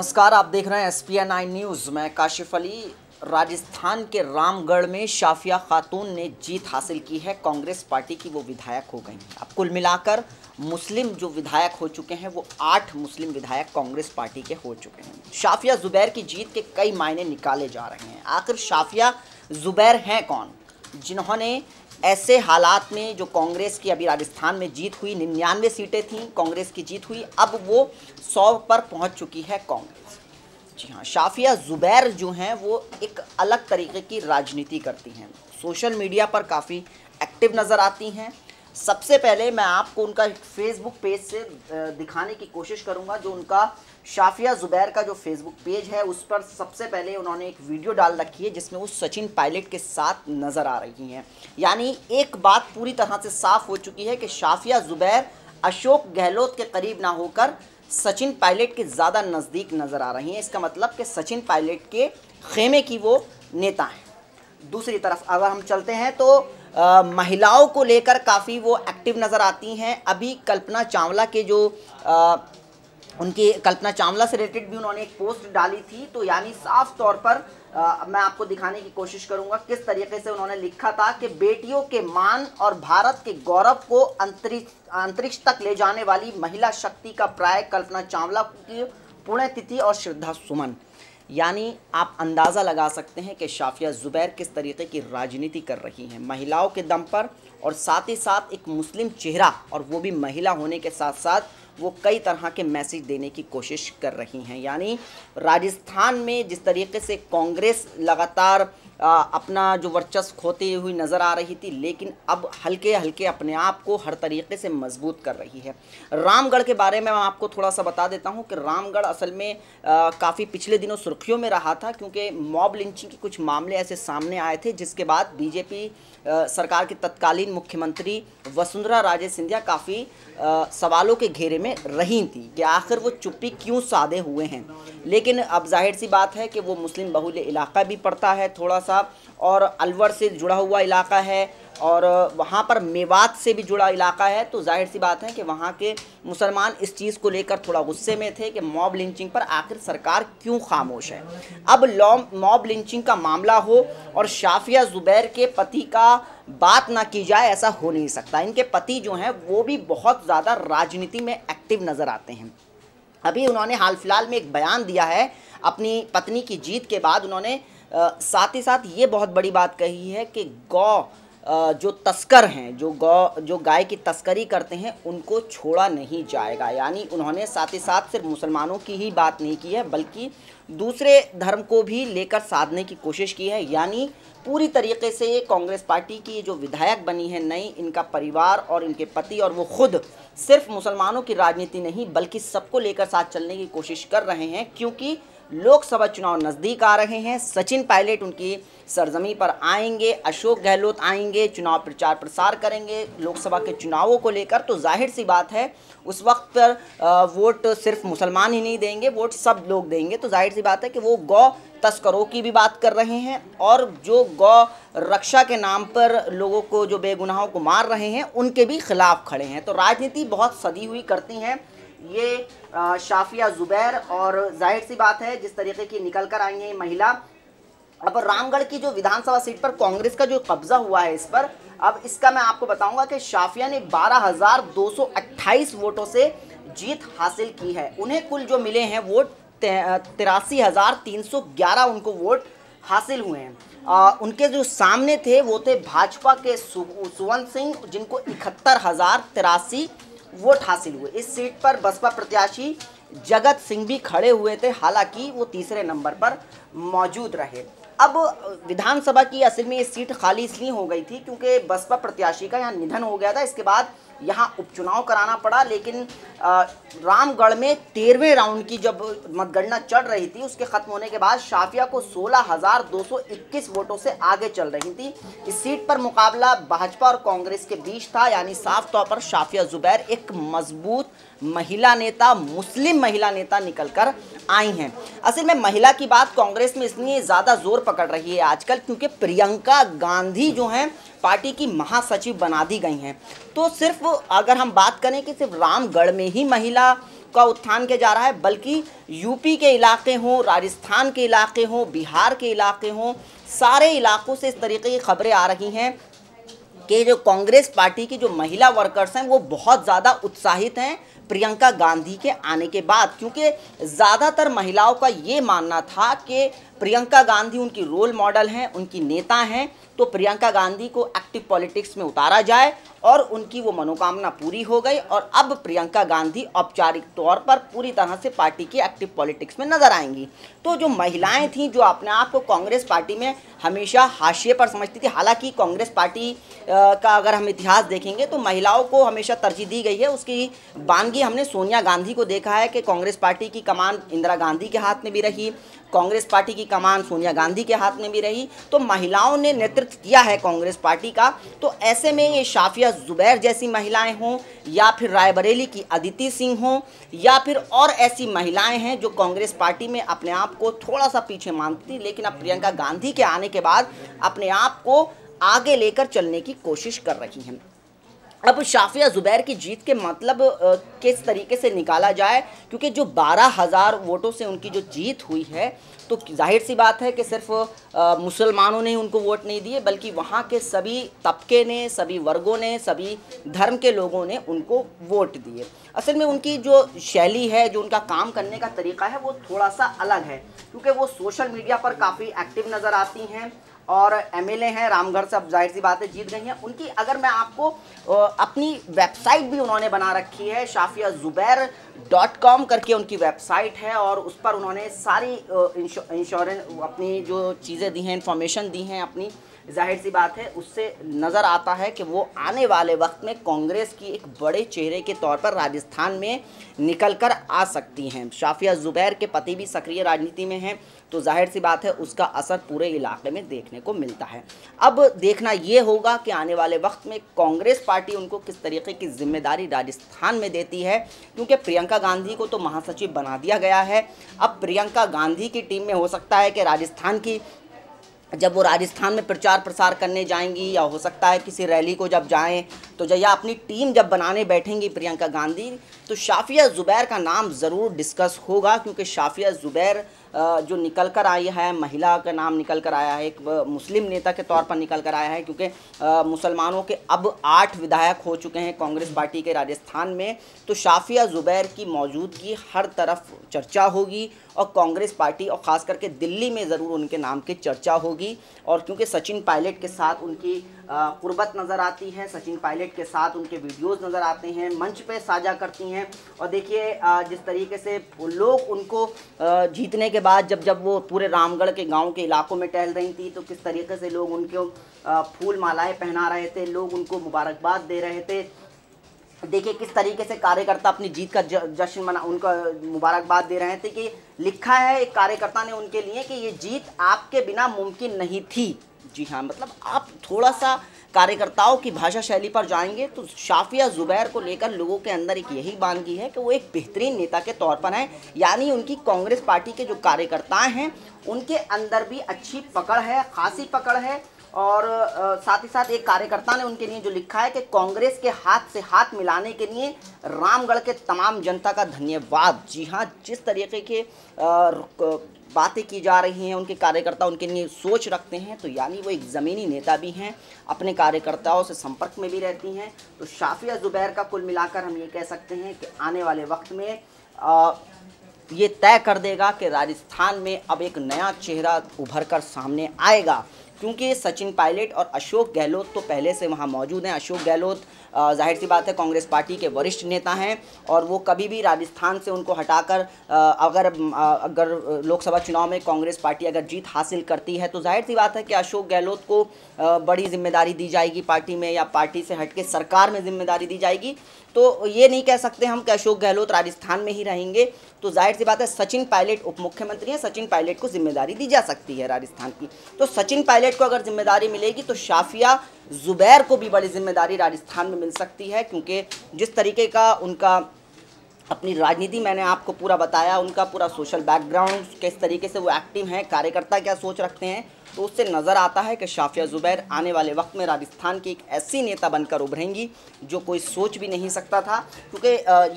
नमस्कार, आप देख रहे हैं SPN9 न्यूज़। मैं काशिफ अली। राजस्थान के रामगढ़ में शाफिया खातून ने जीत हासिल की है। कांग्रेस पार्टी की वो विधायक हो गई हैं। अब कुल मिलाकर मुस्लिम जो विधायक हो चुके हैं वो 8 मुस्लिम विधायक कांग्रेस पार्टी के हो चुके हैं। शाफिया ज़ुबैर की जीत के कई मायने निकाले जा रहे हैं। आखिर शाफिया ज़ुबैर हैं कौन, जिन्होंने ऐसे हालात में जो कांग्रेस की अभी राजस्थान में जीत हुई, 99 सीटें थीं कांग्रेस की जीत हुई, अब वो 100 पर पहुंच चुकी है कांग्रेस। जी हाँ, शाफिया ज़ुबैर जो हैं वो एक अलग तरीके की राजनीति करती हैं। सोशल मीडिया पर काफ़ी एक्टिव नज़र आती हैं। सबसे पहले मैं आपको उनका फेसबुक पेज से दिखाने की कोशिश करूंगा। जो उनका शाफिया ज़ुबैर का जो फेसबुक पेज है उस पर सबसे पहले उन्होंने एक वीडियो डाल रखी है जिसमें वो सचिन पायलट के साथ नज़र आ रही हैं। यानी एक बात पूरी तरह से साफ हो चुकी है कि शाफिया ज़ुबैर अशोक गहलोत के करीब ना होकर सचिन पायलट के ज़्यादा नज़दीक नज़र आ रही हैं। इसका मतलब कि सचिन पायलट के खेमे की वो नेता हैं। दूसरी तरफ अगर हम चलते हैं तो महिलाओं को लेकर काफ़ी वो एक्टिव नज़र आती हैं। अभी कल्पना चावला के जो उनकी कल्पना चावला से रिलेटेड भी उन्होंने एक पोस्ट डाली थी। तो यानी साफ तौर पर मैं आपको दिखाने की कोशिश करूंगा किस तरीके से उन्होंने लिखा था कि बेटियों के मान और भारत के गौरव को अंतरिक्ष तक ले जाने वाली महिला शक्ति का प्राय कल्पना चावला की पुण्यतिथि और श्रद्धा सुमन। यानी आप अंदाज़ा लगा सकते हैं कि शाफिया ज़ुबैर किस तरीके की राजनीति कर रही हैं, महिलाओं के दम पर, और साथ ही साथ एक मुस्लिम चेहरा, और वो भी महिला होने के साथ साथ वो कई तरह के मैसेज देने की कोशिश कर रही हैं। यानी राजस्थान में जिस तरीके से कांग्रेस लगातार अपना जो वर्चस्व खोती हुई नज़र आ रही थी, लेकिन अब हल्के हल्के अपने आप को हर तरीके से मजबूत कर रही है। रामगढ़ के बारे में मैं आपको थोड़ा सा बता देता हूं कि रामगढ़ असल में काफ़ी पिछले दिनों सुर्खियों में रहा था, क्योंकि मॉब लिंचिंग के कुछ मामले ऐसे सामने आए थे जिसके बाद बीजेपी सरकार की तत्कालीन मुख्यमंत्री वसुंधरा राजे सिंधिया काफ़ी सवालों के घेरे में रही थी कि आखिर वो चुप्पी क्यों साधे हुए हैं। लेकिन अब जाहिर सी बात है कि वो मुस्लिम बहुल इलाका भी पड़ता है थोड़ा सा, और अलवर से जुड़ा हुआ इलाका है, और वहाँ पर मेवात से भी जुड़ा इलाका है। तो जाहिर सी बात है कि वहाँ के मुसलमान इस चीज़ को लेकर थोड़ा गुस्से में थे कि मॉब लिंचिंग पर आखिर सरकार क्यों खामोश है। अब मॉब लिंचिंग का मामला हो और शाफिया ज़ुबैर के पति का बात ना की जाए, ऐसा हो नहीं सकता। इनके पति जो हैं वो भी बहुत ज़्यादा राजनीति में एक्टिव नज़र आते हैं। अभी उन्होंने हाल फिलहाल में एक बयान दिया है अपनी पत्नी की जीत के बाद। उन्होंने साथ ही साथ ये बहुत बड़ी बात कही है कि गौ जो तस्कर हैं, जो गाय की तस्करी करते हैं, उनको छोड़ा नहीं जाएगा। यानी उन्होंने साथ ही साथ सिर्फ मुसलमानों की ही बात नहीं की है बल्कि दूसरे धर्म को भी लेकर साधने की कोशिश की है। यानी पूरी तरीके से कांग्रेस पार्टी की जो विधायक बनी है नई, इनका परिवार और इनके पति और वो खुद सिर्फ मुसलमानों की राजनीति नहीं बल्कि सबको लेकर साथ चलने की कोशिश कर रहे हैं, क्योंकि लोकसभा चुनाव नज़दीक आ रहे हैं। सचिन पायलट उनकी सरजमी पर आएंगे, अशोक गहलोत आएंगे, चुनाव प्रचार प्रसार करेंगे लोकसभा के चुनावों को लेकर। तो जाहिर सी बात है उस वक्त पर वोट सिर्फ मुसलमान ही नहीं देंगे, वोट सब लोग देंगे। तो जाहिर सी बात है कि वो गौ तस्करों की भी बात कर रहे हैं और जो गौ रक्षा के नाम पर लोगों को, जो बेगुनाहों को मार रहे हैं, उनके भी खिलाफ खड़े हैं। तो राजनीति बहुत सदी हुई करती हैं ये शाफिया ज़ुबैर, और जाहिर सी बात है जिस तरीके की निकल कर आई है महिला। अब रामगढ़ की जो विधानसभा सीट पर कांग्रेस का जो कब्जा हुआ है इस पर, अब इसका मैं आपको बताऊंगा कि शाफिया ने 12,228 वोटों से जीत हासिल की है। उन्हें कुल जो मिले हैं वोट 83,311 उनको वोट हासिल हुए हैं। उनके जो सामने थे वो थे भाजपा के सुवंत सिंह, जिनको 71,083 वोट हासिल हुए। इस सीट पर बसपा प्रत्याशी जगत सिंह भी खड़े हुए थे, हालांकि वो तीसरे नंबर पर मौजूद रहे। अब विधानसभा की असल में ये सीट खाली इसलिए हो गई थी क्योंकि बसपा प्रत्याशी का यहाँ निधन हो गया था। इसके बाद यहाँ उपचुनाव कराना पड़ा, लेकिन रामगढ़ में 13वें राउंड की जब मतगणना चल रही थी, उसके खत्म होने के बाद शाफिया को 16,221 वोटों से आगे चल रही थी। इस सीट पर मुकाबला भाजपा और कांग्रेस के बीच था। यानी साफ तौर पर शाफिया ज़ुबैर एक मजबूत महिला नेता, मुस्लिम महिला नेता निकलकर आई हैं। असल में महिला की बात कांग्रेस में इसलिए ज़्यादा जोर पकड़ रही है आजकल क्योंकि प्रियंका गांधी जो हैं पार्टी की महासचिव बना दी गई हैं। तो सिर्फ अगर हम बात करें कि सिर्फ रामगढ़ में ही महिला का उत्थान किया जा रहा है, बल्कि यूपी के इलाके हों, राजस्थान के इलाके हों, बिहार के इलाके हों, सारे इलाकों से इस तरीके की खबरें आ रही हैं कि जो कांग्रेस पार्टी की जो महिला वर्कर्स हैं वो बहुत ज़्यादा उत्साहित हैं प्रियंका गांधी के आने के बाद, क्योंकि ज़्यादातर महिलाओं का ये मानना था कि प्रियंका गांधी उनकी रोल मॉडल हैं, उनकी नेता हैं, तो प्रियंका गांधी को एक्टिव पॉलिटिक्स में उतारा जाए और उनकी वो मनोकामना पूरी हो गई और अब प्रियंका गांधी औपचारिक तौर पर पूरी तरह से पार्टी की एक्टिव पॉलिटिक्स में नजर आएंगी। तो जो महिलाएं थीं जो अपने आप को कांग्रेस पार्टी में हमेशा हाशिए पर समझती थी, हालांकि कांग्रेस पार्टी का अगर हम इतिहास देखेंगे तो महिलाओं को हमेशा तरजीह दी गई है। उसकी बानगी हमने सोनिया गांधी को देखा है कि कांग्रेस पार्टी की कमान इंदिरा गांधी के हाथ में भी रही, कांग्रेस पार्टी की कमान सोनिया गांधी के हाथ में भी रही, तो महिलाओं ने नेतृत्व किया है कांग्रेस पार्टी का। तो ऐसे में ये शाफिया जुबैर जैसी महिलाएं हों या फिर रायबरेली की अदिति सिंह हों या फिर और ऐसी महिलाएं हैं जो कांग्रेस पार्टी में अपने आप को थोड़ा सा पीछे मानती थी, लेकिन अब प्रियंका गांधी के आने के बाद अपने आप को आगे लेकर चलने की कोशिश कर रही हैं। अब शाफिया जुबैर की जीत के मतलब किस तरीके से निकाला जाए, क्योंकि जो 12,000 वोटों से उनकी जो जीत हुई है तो जाहिर सी बात है कि सिर्फ मुसलमानों ने उनको वोट नहीं दिए, बल्कि वहाँ के सभी तबके ने, सभी वर्गों ने, सभी धर्म के लोगों ने उनको वोट दिए। असल में उनकी जो शैली है, जो उनका काम करने का तरीका है वो थोड़ा सा अलग है, क्योंकि वो सोशल मीडिया पर काफ़ी एक्टिव नज़र आती हैं और एमएलए हैं रामगढ़ से, अब जाहिर सी बात है जीत गई हैं। उनकी अगर मैं आपको अपनी वेबसाइट भी उन्होंने बना रखी है, shafiazubair.com करके उनकी वेबसाइट है और उस पर उन्होंने सारी इंश्योरेंस अपनी जो चीज़ें दी हैं, इंफॉर्मेशन दी हैं अपनी, जाहिर सी बात है उससे नज़र आता है कि वो आने वाले वक्त में कांग्रेस की एक बड़े चेहरे के तौर पर राजस्थान में निकल कर आ सकती हैं। शाफिया जुबैर के पति भी सक्रिय राजनीति में हैं, तो जाहिर सी बात है उसका असर पूरे इलाके में देखने को मिलता है। अब देखना ये होगा कि आने वाले वक्त में कांग्रेस पार्टी उनको किस तरीके की जिम्मेदारी राजस्थान में देती है, क्योंकि प्रियंका गांधी को तो महासचिव बना दिया गया है। अब प्रियंका गांधी की टीम में हो सकता है कि राजस्थान की जब वो राजस्थान में प्रचार प्रसार करने जाएंगी या हो सकता है किसी रैली को जब जाएं तो या अपनी टीम जब बनाने बैठेंगी प्रियंका गांधी, तो शाफिया जुबैर का नाम ज़रूर डिस्कस होगा, क्योंकि शाफिया जुबैर जो निकल कर आई है, महिला का नाम निकल कर आया है, एक मुस्लिम नेता के तौर पर निकल कर आया है, क्योंकि मुसलमानों के अब 8 विधायक हो चुके हैं कांग्रेस पार्टी के राजस्थान में। तो शाफिया जुबैर की मौजूदगी हर तरफ चर्चा होगी और कांग्रेस पार्टी और ख़ास करके दिल्ली में ज़रूर उनके नाम की चर्चा होगी। और क्योंकि सचिन पायलट के साथ उनकी कुर्बत नज़र आती है, सचिन पायलट के साथ उनके वीडियोस नज़र आते हैं, मंच पे साझा करती हैं। और देखिए जिस तरीके से लोग उनको जीतने के बाद जब वो पूरे रामगढ़ के गांव के इलाकों में टहल रही थी तो किस तरीके से लोग उनको फूल मालाएं पहना रहे थे, लोग उनको मुबारकबाद दे रहे थे। देखिए किस तरीके से कार्यकर्ता अपनी जीत का जश्न मना, उनका मुबारकबाद दे रहे थे कि लिखा है एक कार्यकर्ता ने उनके लिए कि ये जीत आपके बिना मुमकिन नहीं थी। जी हाँ, मतलब आप थोड़ा सा कार्यकर्ताओं की भाषा शैली पर जाएंगे तो शाफिया जुबैर को लेकर लोगों के अंदर एक यही बानगी है कि वो एक बेहतरीन नेता के तौर पर हैं, यानी उनकी कांग्रेस पार्टी के जो कार्यकर्ता हैं उनके अंदर भी अच्छी पकड़ है, खासी पकड़ है। और साथ ही साथ एक कार्यकर्ता ने उनके लिए जो लिखा है कि कांग्रेस के हाथ से हाथ मिलाने के लिए रामगढ़ के तमाम जनता का धन्यवाद। जी हाँ, जिस तरीके के बातें की जा रही हैं, उनके कार्यकर्ता उनके लिए सोच रखते हैं, तो यानी वो एक ज़मीनी नेता भी हैं, अपने कार्यकर्ताओं से संपर्क में भी रहती हैं। तो शाफिया जुबैर का कुल मिलाकर हम ये कह सकते हैं कि आने वाले वक्त में ये तय कर देगा कि राजस्थान में अब एक नया चेहरा उभर कर सामने आएगा, क्योंकि सचिन पायलट और अशोक गहलोत तो पहले से वहाँ मौजूद हैं। अशोक गहलोत जाहिर सी बात है कांग्रेस पार्टी के वरिष्ठ नेता हैं और वो कभी भी राजस्थान से उनको हटाकर अगर लोकसभा चुनाव में कांग्रेस पार्टी अगर जीत हासिल करती है तो जाहिर सी बात है कि अशोक गहलोत को बड़ी जिम्मेदारी दी जाएगी पार्टी में, या पार्टी से हटके सरकार में जिम्मेदारी दी जाएगी। तो ये नहीं कह सकते हम कि अशोक गहलोत राजस्थान में ही रहेंगे। तो जाहिर सी बात है सचिन पायलट उप मुख्यमंत्री हैं, सचिन पायलट को जिम्मेदारी दी जा सकती है राजस्थान की। तो सचिन पायलट को अगर जिम्मेदारी मिलेगी तो शाफिया जुबैर को भी बड़ी जिम्मेदारी राजस्थान में मिल सकती है, क्योंकि जिस तरीके का उनका अपनी राजनीति मैंने आपको पूरा बताया, उनका पूरा सोशल बैकग्राउंड, किस तरीके से वो एक्टिव हैं, कार्यकर्ता क्या सोच रखते हैं, तो उससे नज़र आता है कि शाफिया ज़ुबैर आने वाले वक्त में राजस्थान की एक ऐसी नेता बनकर उभरेंगी जो कोई सोच भी नहीं सकता था। क्योंकि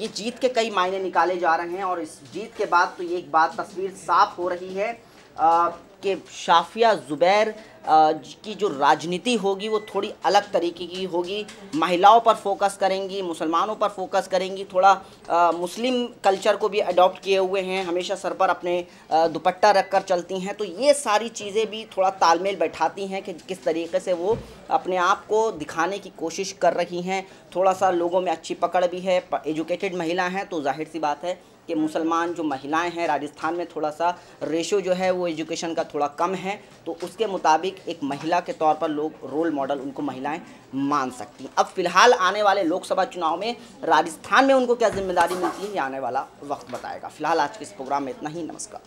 ये जीत के कई मायने निकाले जा रहे हैं और इस जीत के बाद तो ये एक बात तस्वीर साफ हो रही है कि शाफिया ज़ुबैर की जो राजनीति होगी वो थोड़ी अलग तरीके की होगी। महिलाओं पर फोकस करेंगी, मुसलमानों पर फोकस करेंगी, थोड़ा मुस्लिम कल्चर को भी अडॉप्ट किए हुए हैं, हमेशा सर पर अपने दुपट्टा रखकर चलती हैं। तो ये सारी चीज़ें भी थोड़ा तालमेल बैठाती हैं कि किस तरीके से वो अपने आप को दिखाने की कोशिश कर रही हैं। थोड़ा सा लोगों में अच्छी पकड़ भी है, एजुकेटेड महिला हैं, तो जाहिर सी बात है कि मुसलमान जो महिलाएं हैं राजस्थान में थोड़ा सा रेशो जो है वो एजुकेशन का थोड़ा कम है, तो उसके मुताबिक एक महिला के तौर पर लोग रोल मॉडल उनको महिलाएं मान सकती हैं। अब फिलहाल आने वाले लोकसभा चुनाव में राजस्थान में उनको क्या जिम्मेदारी मिलती है ये आने वाला वक्त बताएगा। फिलहाल आज के इस प्रोग्राम में इतना ही। नमस्कार।